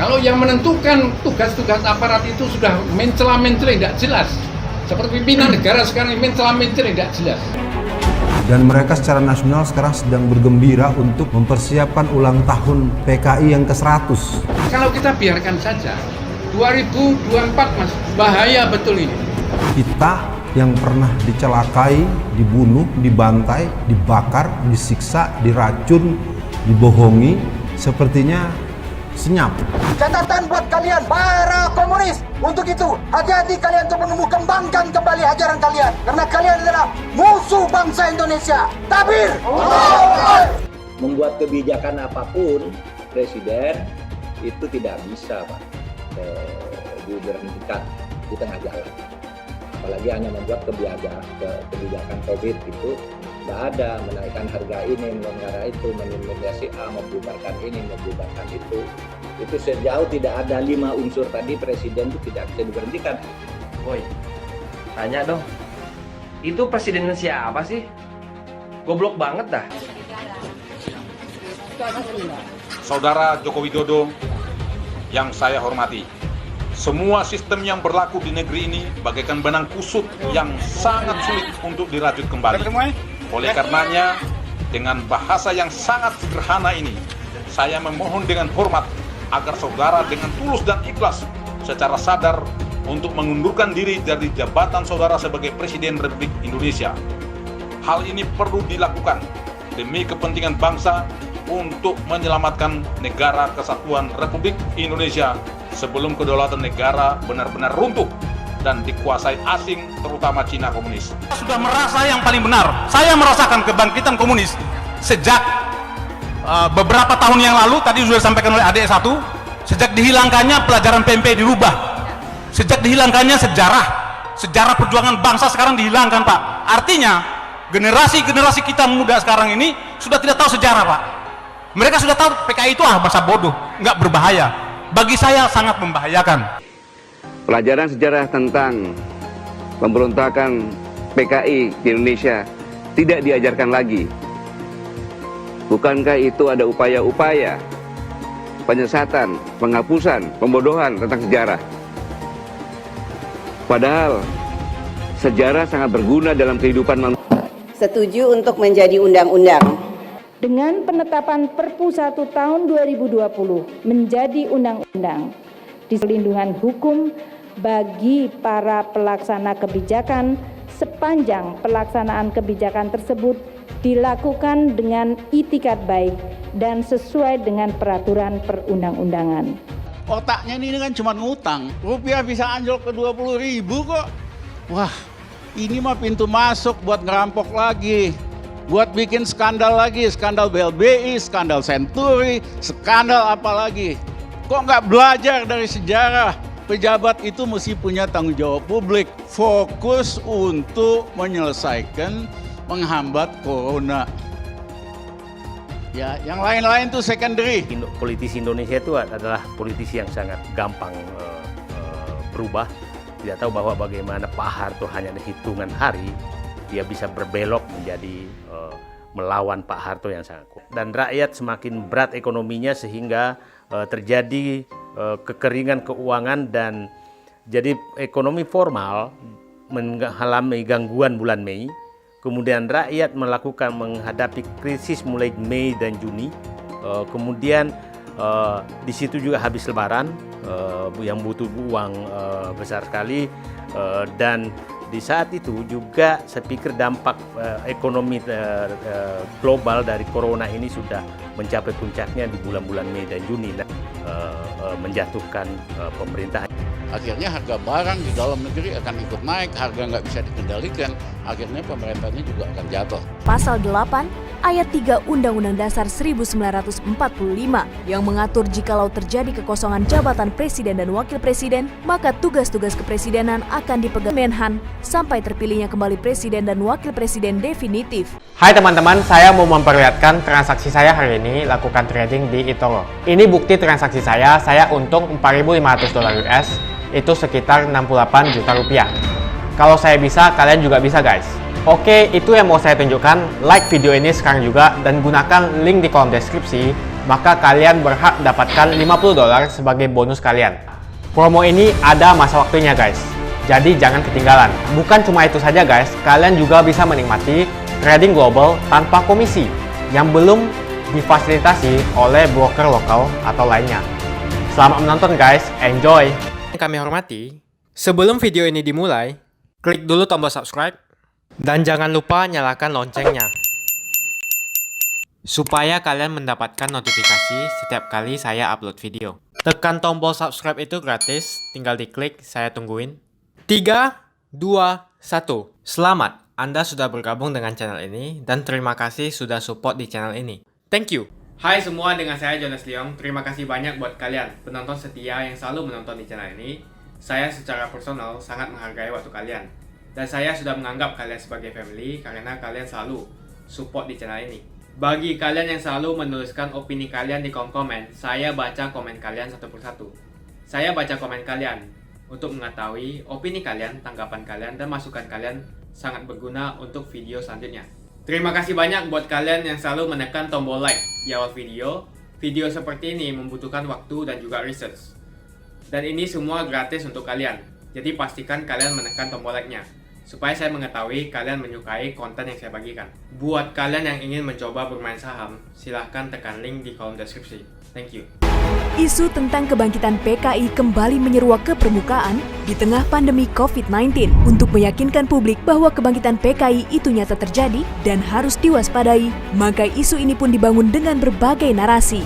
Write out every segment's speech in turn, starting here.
Kalau yang menentukan tugas-tugas aparat itu sudah mencela-mencela tidak jelas. Seperti pimpinan negara sekarang mencela-mencela tidak jelas. Dan mereka secara nasional sekarang sedang bergembira untuk mempersiapkan ulang tahun PKI yang ke-100. Kalau kita biarkan saja, 2024 Mas, bahaya betul ini. Kita yang pernah dicelakai, dibunuh, dibantai, dibakar, disiksa, diracun, dibohongi, sepertinya senyap. Catatan buat kalian para komunis. Untuk itu, hati-hati kalian untuk kembangkan kembali ajaran kalian. Karena kalian adalah musuh bangsa Indonesia. Tabir! Membuat kebijakan apapun, Presiden itu tidak bisa, Pak, diberhentikan di tengah jalan. Apalagi hanya membuat kebijakan COVID itu tidak ada, menaikkan harga ini, melonggarkan itu, mengintimidasi A, membubarkan ini, membubarkan itu sejauh tidak ada 5 unsur tadi, Presiden itu tidak bisa diberhentikan. Woi, tanya dong, itu presidennya siapa sih? Goblok banget dah. Saudara Joko Widodo yang saya hormati, semua sistem yang berlaku di negeri ini bagaikan benang kusut yang sangat sulit untuk dirajut kembali. Oleh karenanya, dengan bahasa yang sangat sederhana ini, saya memohon dengan hormat agar saudara dengan tulus dan ikhlas secara sadar untuk mengundurkan diri dari jabatan saudara sebagai Presiden Republik Indonesia. Hal ini perlu dilakukan demi kepentingan bangsa untuk menyelamatkan negara kesatuan Republik Indonesia sebelum kedaulatan negara benar-benar runtuh dan dikuasai asing, terutama Cina komunis. Sudah merasa yang paling benar. Saya merasakan kebangkitan komunis sejak beberapa tahun yang lalu, tadi sudah disampaikan oleh adik satu, sejak dihilangkannya pelajaran PMP dirubah, sejak dihilangkannya sejarah perjuangan bangsa sekarang dihilangkan, Pak. Artinya generasi kita muda sekarang ini sudah tidak tahu sejarah, Pak. Mereka sudah tahu PKI itu bahasa bodoh, nggak berbahaya. Bagi saya sangat membahayakan. Pelajaran sejarah tentang pemberontakan PKI di Indonesia tidak diajarkan lagi. Bukankah itu ada upaya-upaya penyesatan, penghapusan, pembodohan tentang sejarah? Padahal sejarah sangat berguna dalam kehidupan manusia. Setuju untuk menjadi undang-undang. Dengan penetapan Perpu 1 tahun 2020 menjadi undang-undang, di perlindungan hukum bagi para pelaksana kebijakan sepanjang pelaksanaan kebijakan tersebut dilakukan dengan itikat baik dan sesuai dengan peraturan perundang-undangan. Otaknya ini kan cuma ngutang, rupiah bisa anjlok ke 20.000 kok. Wah, ini mah pintu masuk buat ngerampok lagi. Buat bikin skandal lagi, skandal BLBI, skandal Senturi, skandal apa lagi. Kok nggak belajar dari sejarah? Pejabat itu mesti punya tanggung jawab publik. Fokus untuk menyelesaikan menghambat corona. Ya, yang lain-lain itu secondary. Politisi Indonesia itu adalah politisi yang sangat gampang berubah. Tidak tahu bahwa bagaimana Pak Harto hanya hitungan hari dia bisa berbelok menjadi melawan Pak Harto yang sangat kuat. Dan rakyat semakin berat ekonominya sehingga terjadi kekeringan keuangan dan jadi ekonomi formal mengalami gangguan bulan Mei. Kemudian rakyat menghadapi krisis mulai Mei dan Juni. Kemudian di situ juga habis Lebaran yang butuh uang besar sekali dan di saat itu juga saya pikir dampak ekonomi global dari corona ini sudah mencapai puncaknya di bulan-bulan Mei dan Juni dan menjatuhkan pemerintah. Akhirnya harga barang di dalam negeri akan ikut naik, harga nggak bisa dikendalikan, akhirnya pemerintahnya juga akan jatuh. Pasal 8 ayat 3 Undang-Undang Dasar 1945 yang mengatur jikalau terjadi kekosongan jabatan presiden dan wakil presiden, maka tugas-tugas kepresidenan akan dipegang Menhan sampai terpilihnya kembali presiden dan wakil presiden definitif. Hai teman-teman, saya mau memperlihatkan transaksi saya hari ini lakukan trading di eToro. Ini bukti transaksi saya untung $4.500 US, itu sekitar 68 juta rupiah. Kalau saya bisa, kalian juga bisa guys. Oke, itu yang mau saya tunjukkan. Like video ini sekarang juga dan gunakan link di kolom deskripsi maka kalian berhak dapatkan $50 sebagai bonus kalian. Promo ini ada masa waktunya guys, jadi jangan ketinggalan. Bukan cuma itu saja guys, kalian juga bisa menikmati trading global tanpa komisi yang belum difasilitasi oleh broker lokal atau lainnya. Selamat menonton guys, enjoy! Kami hormati, sebelum video ini dimulai, klik dulu tombol subscribe dan jangan lupa nyalakan loncengnya supaya kalian mendapatkan notifikasi setiap kali saya upload video. Tekan tombol subscribe itu gratis, tinggal diklik, saya tungguin. 3, 2, 1. Selamat, Anda sudah bergabung dengan channel ini dan terima kasih sudah support di channel ini. Thank you. Hai semua, dengan saya Jonas Leong. Terima kasih banyak buat kalian penonton setia yang selalu menonton di channel ini. Saya secara personal sangat menghargai waktu kalian. Dan saya sudah menganggap kalian sebagai family karena kalian selalu support di channel ini. Bagi kalian yang selalu menuliskan opini kalian di kolom komen, saya baca komen kalian satu persatu. Saya baca komen kalian untuk mengetahui opini kalian, tanggapan kalian, dan masukan kalian sangat berguna untuk video selanjutnya. Terima kasih banyak buat kalian yang selalu menekan tombol like di awal video. Video seperti ini membutuhkan waktu dan juga research. Dan ini semua gratis untuk kalian. Jadi pastikan kalian menekan tombol like-nya supaya saya mengetahui kalian menyukai konten yang saya bagikan. Buat kalian yang ingin mencoba bermain saham, silahkan tekan link di kolom deskripsi. Thank you. Isu tentang kebangkitan PKI kembali menyeruak ke permukaan di tengah pandemi COVID-19 untuk meyakinkan publik bahwa kebangkitan PKI itu nyata terjadi dan harus diwaspadai. Maka isu ini pun dibangun dengan berbagai narasi.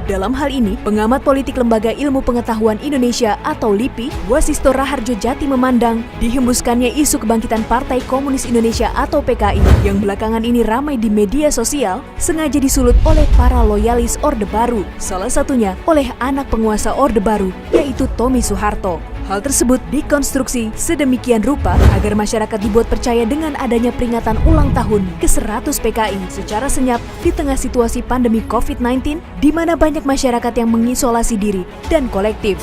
Dalam hal ini, pengamat politik Lembaga Ilmu Pengetahuan Indonesia atau LIPI, Wasisto Raharjo Jati memandang dihembuskannya isu kebangkitan Partai Komunis Indonesia atau PKI yang belakangan ini ramai di media sosial sengaja disulut oleh para loyalis Orde Baru, salah satunya oleh anak penguasa Orde Baru yaitu Tommy Soeharto. Hal tersebut dikonstruksi sedemikian rupa agar masyarakat dibuat percaya dengan adanya peringatan ulang tahun ke-100 PKI secara senyap di tengah situasi pandemi COVID-19 di mana banyak masyarakat yang mengisolasi diri dan kolektif.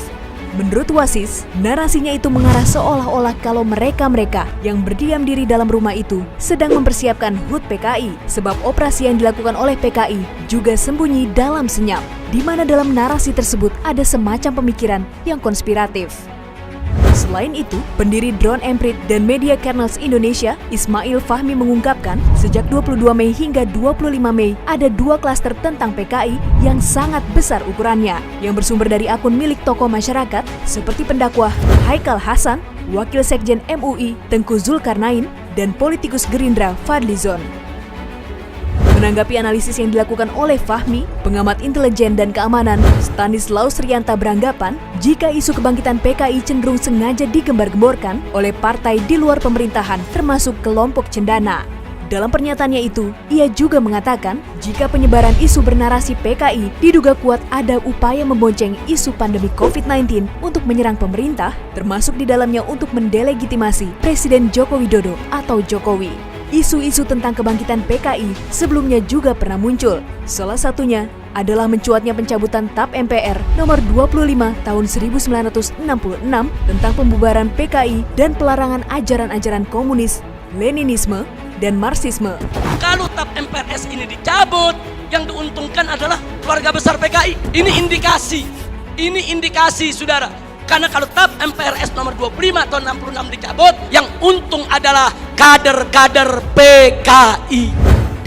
Menurut Wasis, narasinya itu mengarah seolah-olah kalau mereka-mereka yang berdiam diri dalam rumah itu sedang mempersiapkan HUT PKI sebab operasi yang dilakukan oleh PKI juga sembunyi dalam senyap, di mana dalam narasi tersebut ada semacam pemikiran yang konspiratif. Selain itu, pendiri Drone Emprit dan Media Kernels Indonesia, Ismail Fahmi mengungkapkan, sejak 22 Mei hingga 25 Mei ada 2 klaster tentang PKI yang sangat besar ukurannya, yang bersumber dari akun milik tokoh masyarakat seperti pendakwah Haikal Hasan, Wakil Sekjen MUI Tengku Zulkarnain, dan politikus Gerindra Fadlizon. Menanggapi analisis yang dilakukan oleh Fahmi, pengamat intelijen dan keamanan Stanislaus Rianta beranggapan jika isu kebangkitan PKI cenderung sengaja digembar-gemborkan oleh partai di luar pemerintahan termasuk kelompok cendana. Dalam pernyataannya itu, ia juga mengatakan jika penyebaran isu bernarasi PKI diduga kuat ada upaya membonceng isu pandemi COVID-19 untuk menyerang pemerintah, termasuk di dalamnya untuk mendelegitimasi Presiden Joko Widodo atau Jokowi. Isu-isu tentang kebangkitan PKI sebelumnya juga pernah muncul. Salah satunya adalah mencuatnya pencabutan TAP MPR nomor 25 tahun 1966 tentang pembubaran PKI dan pelarangan ajaran-ajaran komunis, Leninisme, dan Marxisme. Kalau TAP MPRS ini dicabut, yang diuntungkan adalah keluarga besar PKI. Ini indikasi saudara. Karena kalau TAP MPRS nomor 25 tahun 66 dicabut, yang untung adalah kader-kader PKI.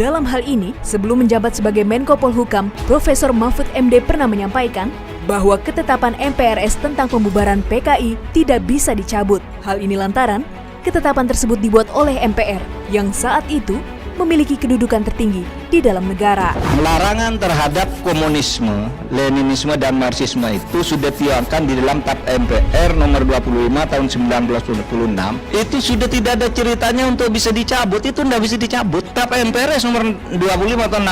Dalam hal ini, sebelum menjabat sebagai Menko Polhukam, Profesor Mahfud MD pernah menyampaikan bahwa ketetapan MPRS tentang pembubaran PKI tidak bisa dicabut. Hal ini lantaran ketetapan tersebut dibuat oleh MPR yang saat itu memiliki kedudukan tertinggi di dalam negara. Larangan terhadap komunisme, Leninisme, dan Marxisme itu sudah dituangkan di dalam TAP MPR nomor 25 tahun 1966. Itu sudah tidak ada ceritanya untuk bisa dicabut, itu tidak bisa dicabut. TAP MPR nomor 25 tahun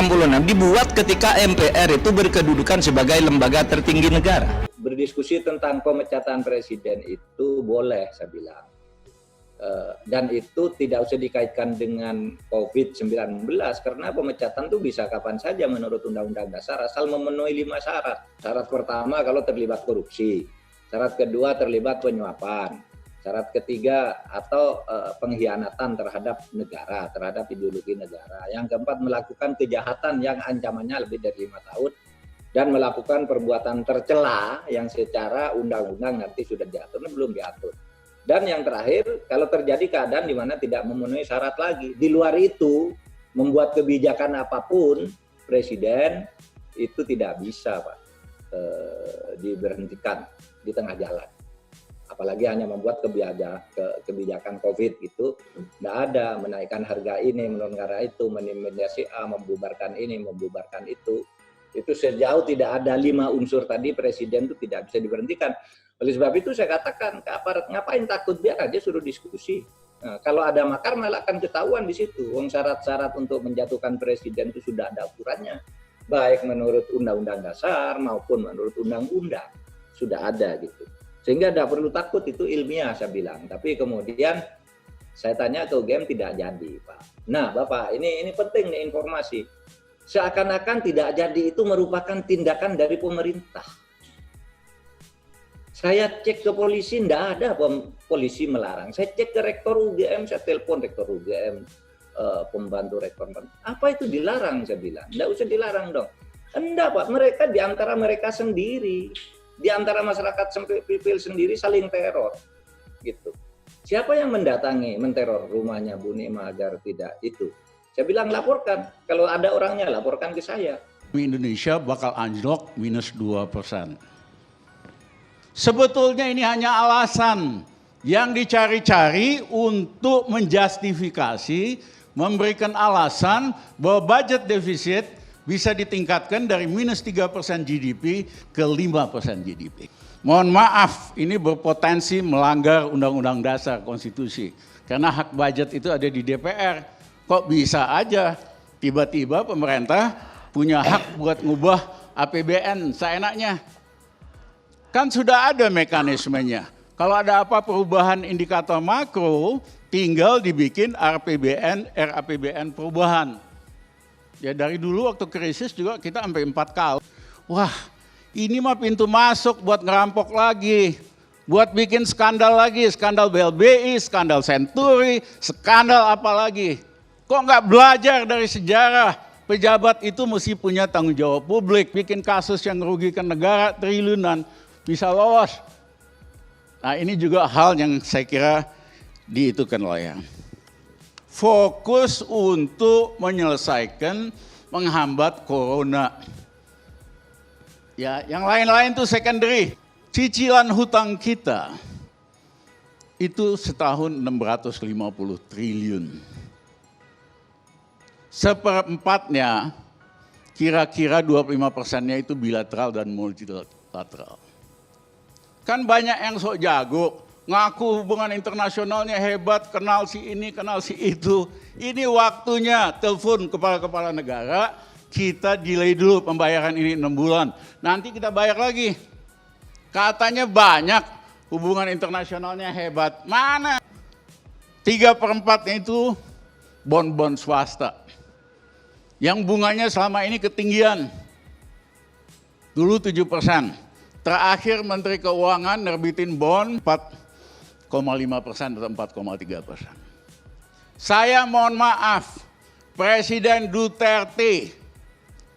66 dibuat ketika MPR itu berkedudukan sebagai lembaga tertinggi negara. Berdiskusi tentang pemecatan presiden itu boleh, saya bilang. Dan itu tidak usah dikaitkan dengan COVID-19 karena pemecatan itu bisa kapan saja menurut Undang-Undang Dasar asal memenuhi 5 syarat. Syarat pertama kalau terlibat korupsi, syarat kedua terlibat penyuapan, syarat ketiga atau pengkhianatan terhadap negara, terhadap ideologi negara. Yang keempat melakukan kejahatan yang ancamannya lebih dari 5 tahun dan melakukan perbuatan tercela yang secara undang-undang nanti sudah diatur, belum diatur. Dan yang terakhir, kalau terjadi keadaan di mana tidak memenuhi syarat lagi, di luar itu membuat kebijakan apapun, Presiden itu tidak bisa, Pak, diberhentikan di tengah jalan. Apalagi hanya membuat kebijakan COVID itu, tidak ada menaikkan harga ini, menurunkan harga itu, menindaklanjuti A, membubarkan ini, membubarkan itu. Itu sejauh tidak ada 5 unsur tadi, Presiden itu tidak bisa diberhentikan. Oleh sebab itu saya katakan ke aparat, ngapain takut, biar aja suruh diskusi. Nah, kalau ada makar malah akan ketahuan di situ. Syarat-syarat untuk menjatuhkan Presiden itu sudah ada ukurannya. Baik menurut Undang-Undang Dasar maupun menurut Undang-Undang. Sudah ada gitu. Sehingga tidak perlu takut, itu ilmiah saya bilang. Tapi kemudian saya tanya ke UGM tidak jadi, Pak. Nah Bapak, ini penting nih informasi. Seakan-akan tidak jadi itu merupakan tindakan dari pemerintah. Saya cek ke polisi, tidak ada polisi melarang. Saya cek ke rektor UGM, saya telepon rektor UGM, pembantu rektor. Apa itu dilarang, saya bilang. Tidak usah dilarang dong. Enggak, Pak, mereka di antara mereka sendiri, di antara masyarakat sipil sendiri saling teror. Gitu. Siapa yang menteror rumahnya Bu Nima agar tidak itu? Saya bilang laporkan. Kalau ada orangnya, laporkan ke saya. Indonesia bakal anjlok minus 2%. Sebetulnya ini hanya alasan yang dicari-cari untuk menjustifikasi, memberikan alasan bahwa budget defisit bisa ditingkatkan dari minus 3% GDP ke 5% GDP. Mohon maaf, ini berpotensi melanggar Undang-Undang Dasar Konstitusi. Karena hak budget itu ada di DPR. Kok bisa aja tiba-tiba pemerintah punya hak buat ngubah APBN seenaknya? Kan sudah ada mekanismenya. Kalau ada apa perubahan indikator makro, tinggal dibikin RAPBN perubahan. Ya dari dulu waktu krisis juga kita sampai 4 kali. Wah, ini mah pintu masuk buat ngerampok lagi. Buat bikin skandal lagi, skandal BLBI, skandal Senturi, skandal apa lagi. Kok nggak belajar dari sejarah? Pejabat itu mesti punya tanggung jawab publik, bikin kasus yang merugikan negara triliunan, bisa lolos. Nah ini juga hal yang saya kira diitukan oleh yang fokus untuk menyelesaikan menghambat corona. Ya, yang lain-lain itu secondary. Cicilan hutang kita itu setahun 650 triliun. Seperempatnya, kira-kira 25%-nya itu bilateral dan multilateral. Kan banyak yang sok jago, ngaku hubungan internasionalnya hebat, kenal si ini, kenal si itu. Ini waktunya telepon kepala-kepala negara, kita delay dulu pembayaran ini 6 bulan. Nanti kita bayar lagi. Katanya banyak hubungan internasionalnya hebat. Mana? 3/4-nya itu bon-bon swasta. Yang bunganya selama ini ketinggian. Dulu 7%. Terakhir Menteri Keuangan nerbitin bon 4,5% atau 4,3%. Saya mohon maaf, Presiden Duterte,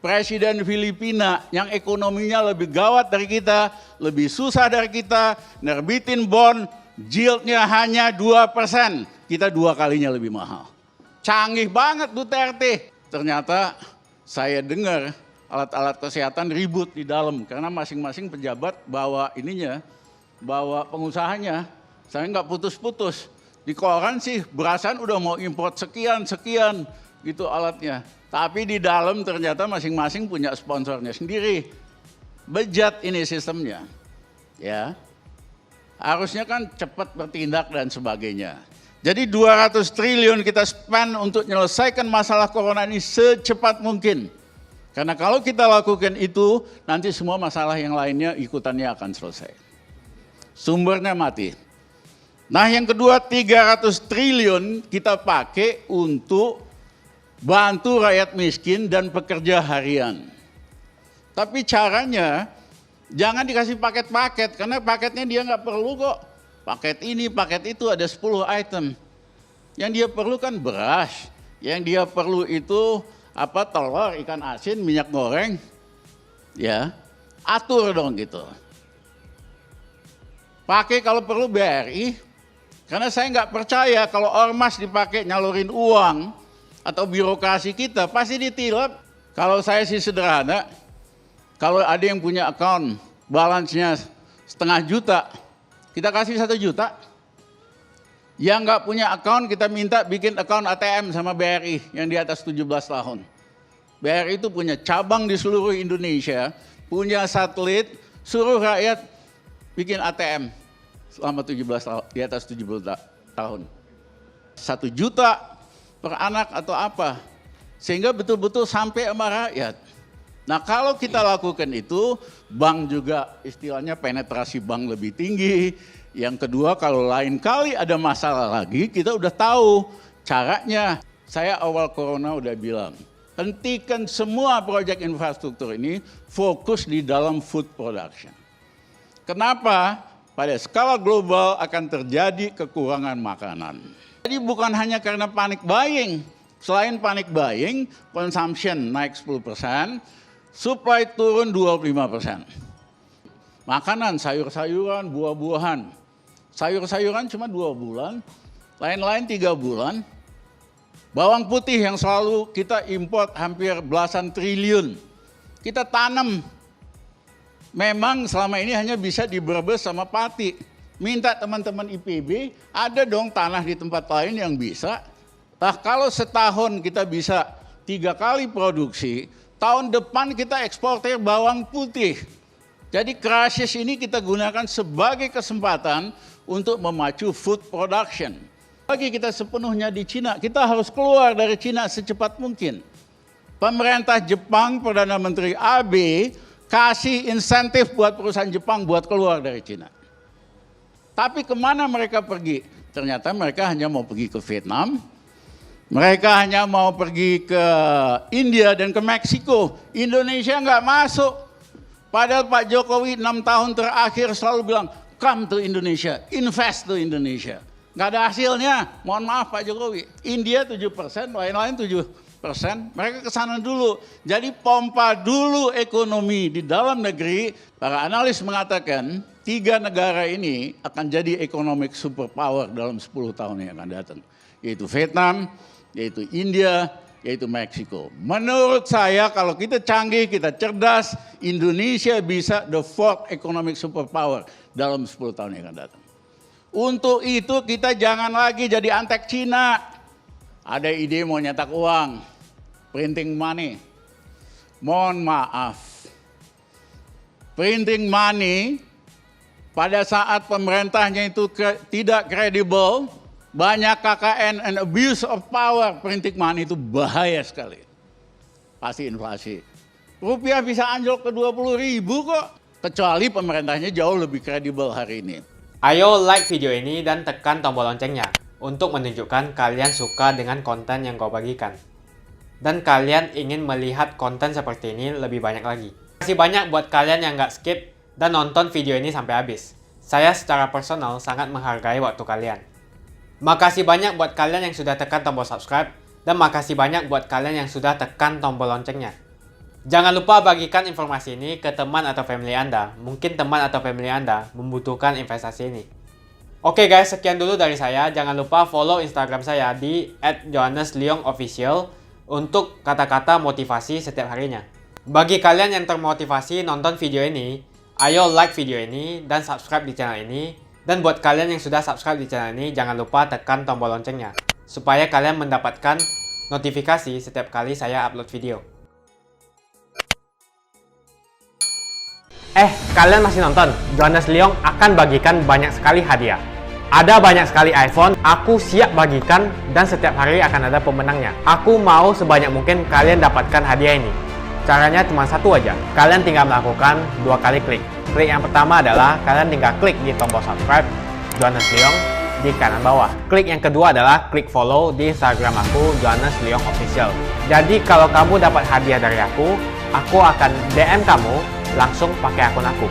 Presiden Filipina yang ekonominya lebih gawat dari kita, lebih susah dari kita, nerbitin bon, yieldnya hanya 2%. Kita 2 kalinya lebih mahal. Canggih banget Duterte. Ternyata saya dengar alat-alat kesehatan ribut di dalam karena masing-masing pejabat bawa ininya, bawa pengusahanya. Saya nggak putus-putus. Di koran sih berasan udah mau import sekian gitu alatnya. Tapi di dalam ternyata masing-masing punya sponsornya sendiri. Bejat ini sistemnya. Ya. Harusnya kan cepat bertindak dan sebagainya. Jadi 200 triliun kita spend untuk menyelesaikan masalah corona ini secepat mungkin. Karena kalau kita lakukan itu, nanti semua masalah yang lainnya ikutannya akan selesai. Sumbernya mati. Nah yang kedua 300 triliun kita pakai untuk bantu rakyat miskin dan pekerja harian. Tapi caranya jangan dikasih paket-paket, karena paketnya dia nggak perlu kok. Paket ini, paket itu ada 10 item. Yang dia perlu kan beras, yang dia perlu itu telur, ikan asin, minyak goreng. ya atur dong gitu. Pakai kalau perlu BRI, karena saya nggak percaya kalau ormas dipakai nyalurin uang atau birokrasi kita pasti ditilap. Kalau saya sih sederhana, kalau ada yang punya account balance-nya 0,5 juta, kita kasih 1 juta. Yang nggak punya account kita minta bikin account ATM sama BRI yang di atas 17 tahun. BRI itu punya cabang di seluruh Indonesia, punya satelit, suruh rakyat bikin ATM selama 17 tahun, di atas 70 tahun. 1 juta per anak atau apa, sehingga betul-betul sampai sama rakyat. Nah kalau kita lakukan itu, bank juga istilahnya penetrasi bank lebih tinggi. Yang kedua, kalau lain kali ada masalah lagi, kita udah tahu caranya. Saya awal corona udah bilang, hentikan semua proyek infrastruktur ini, fokus di dalam food production. Kenapa? Pada skala global akan terjadi kekurangan makanan. Jadi bukan hanya karena panic buying. Selain panic buying, consumption naik 10%, supply turun 25%. Makanan, sayur-sayuran, buah-buahan. Sayur-sayuran cuma 2 bulan, lain-lain 3 bulan. Bawang putih yang selalu kita import hampir belasan triliun. Kita tanam. Memang selama ini hanya bisa di Brebes sama Pati. Minta teman-teman IPB, ada dong tanah di tempat lain yang bisa. Nah kalau setahun kita bisa 3 kali produksi, tahun depan kita eksportir bawang putih. Jadi krisis ini kita gunakan sebagai kesempatan untuk memacu food production. Bagi kita sepenuhnya di Cina, kita harus keluar dari Cina secepat mungkin. Pemerintah Jepang, Perdana Menteri Abe, kasih insentif buat perusahaan Jepang buat keluar dari Cina. Tapi kemana mereka pergi? Ternyata mereka hanya mau pergi ke Vietnam, mereka hanya mau pergi ke India dan ke Meksiko. Indonesia nggak masuk. Padahal Pak Jokowi 6 tahun terakhir selalu bilang, come to Indonesia, invest to Indonesia. Nggak ada hasilnya, mohon maaf Pak Jokowi. India 7%, lain-lain 7%. Mereka ke sana dulu. Jadi pompa dulu ekonomi di dalam negeri. Para analis mengatakan 3 negara ini akan jadi economic superpower dalam 10 tahun yang akan datang. Yaitu Vietnam, yaitu India, yaitu Meksiko. Menurut saya kalau kita canggih, kita cerdas, Indonesia bisa the 4th economic superpower dalam 10 tahun yang akan datang. Untuk itu kita jangan lagi jadi antek Cina. Ada ide mau nyetak uang, printing money. Mohon maaf, printing money pada saat pemerintahnya itu tidak kredibel, banyak KKN and abuse of power, printing money itu bahaya sekali. Pasti inflasi. Rupiah bisa anjlok ke 20.000 kok. Kecuali pemerintahnya jauh lebih kredibel hari ini. Ayo like video ini dan tekan tombol loncengnya untuk menunjukkan kalian suka dengan konten yang kau bagikan. Dan kalian ingin melihat konten seperti ini lebih banyak lagi. Terima kasih banyak buat kalian yang nggak skip dan nonton video ini sampai habis. Saya secara personal sangat menghargai waktu kalian. Makasih banyak buat kalian yang sudah tekan tombol subscribe dan makasih banyak buat kalian yang sudah tekan tombol loncengnya. Jangan lupa bagikan informasi ini ke teman atau family Anda. Mungkin teman atau family Anda membutuhkan investasi ini. Oke guys, sekian dulu dari saya. Jangan lupa follow Instagram saya di @johannesleongofficial untuk kata-kata motivasi setiap harinya. Bagi kalian yang termotivasi nonton video ini, ayo like video ini dan subscribe di channel ini. Dan buat kalian yang sudah subscribe di channel ini, jangan lupa tekan tombol loncengnya supaya kalian mendapatkan notifikasi setiap kali saya upload video. Kalian masih nonton? Johannes Leong akan bagikan banyak sekali hadiah. Ada banyak sekali iPhone, aku siap bagikan dan setiap hari akan ada pemenangnya. Aku mau sebanyak mungkin kalian dapatkan hadiah ini. Caranya cuma satu aja, kalian tinggal melakukan 2 kali klik. Klik yang pertama adalah kalian tinggal klik di tombol subscribe Johannes Leong di kanan bawah. Klik yang kedua adalah klik follow di Instagram aku Johannes Leong Official. Jadi kalau kamu dapat hadiah dari aku akan DM kamu langsung pakai akun aku.